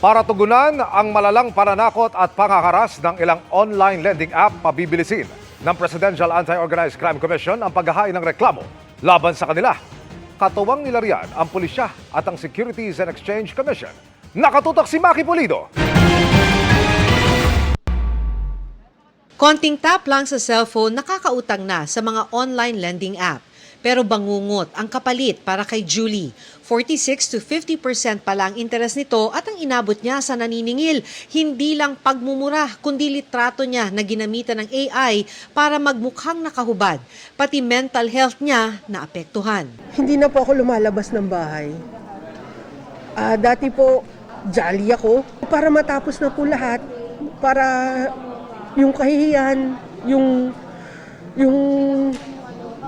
Para tugunan ang malalang pananakot at pangaharas ng ilang online lending app, pabibilisin ng Presidential Anti-Organized Crime Commission ang paghahain ng reklamo laban sa kanila. Katuwang nila riyan ang pulisya at ang Securities and Exchange Commission. Nakatutok si Maki Pulido. Konting tap lang sa cellphone, nakakautang na sa mga online lending app. Pero bangungot ang kapalit para kay Julie. 46 to 50% pa lang interes nito at ang inabot niya sa naniningil. Hindi lang pagmumura, kundi litrato niya na ginamitan ng AI para magmukhang nakahubad. Pati mental health niya naapektuhan. Hindi na po ako lumalabas ng bahay. Dati po, jolly ako. Para matapos na po lahat, para yung kahihiyan, yung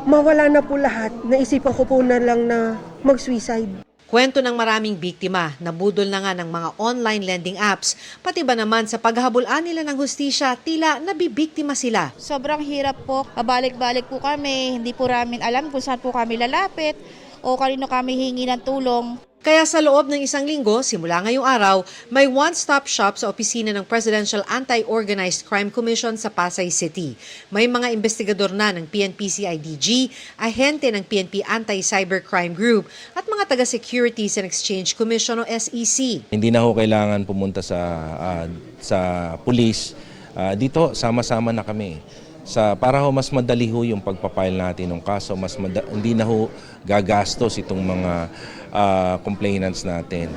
mawala na po lahat, naisipan ko po na lang na mag-suicide. Kwento ng maraming biktima, nabudol na nga ng mga online lending apps. Pati ba naman sa paghabulan nila ng hustisya, tila nabibiktima sila. Sobrang hirap po, pabalik-balik po kami, hindi po namin alam kung saan po kami lalapit o kanino kami hingi ng tulong. Kaya sa loob ng isang linggo, simula ngayong araw, may one-stop shop sa opisina ng Presidential Anti-Organized Crime Commission sa Pasay City. May mga investigador na ng PNP-CIDG, ahente ng PNP Anti-Cybercrime Group at mga taga-Securities and Exchange Commission o SEC. Hindi na ho kailangan pumunta sa pulis. Dito, sama-sama na kami. Para ho mas madali ho yung pagpapile natin ng kaso, hindi na ho gagastos itong mga complainants natin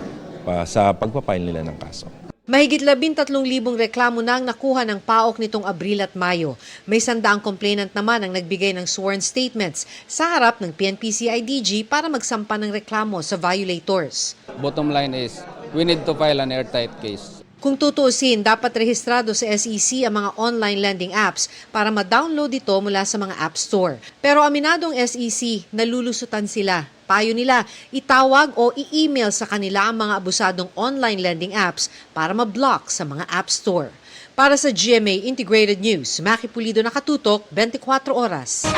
sa pagpapile nila ng kaso. Mahigit 13,000 reklamo na ang nakuha ng PAOK nitong Abril at Mayo. May 100 complainant naman ang nagbigay ng sworn statements sa harap ng PNP-CIDG para magsampa ng reklamo sa violators. Bottom line is, we need to file an airtight case. Kung tutuusin, dapat rehistrado sa SEC ang mga online lending apps para ma-download ito mula sa mga App Store. Pero aminadong SEC, nalulusutan sila. Payo nila, itawag o i-email sa kanila ang mga abusadong online lending apps para ma-block sa mga App Store. Para sa GMA Integrated News, Maki Pulido, nakatutok, 24 oras.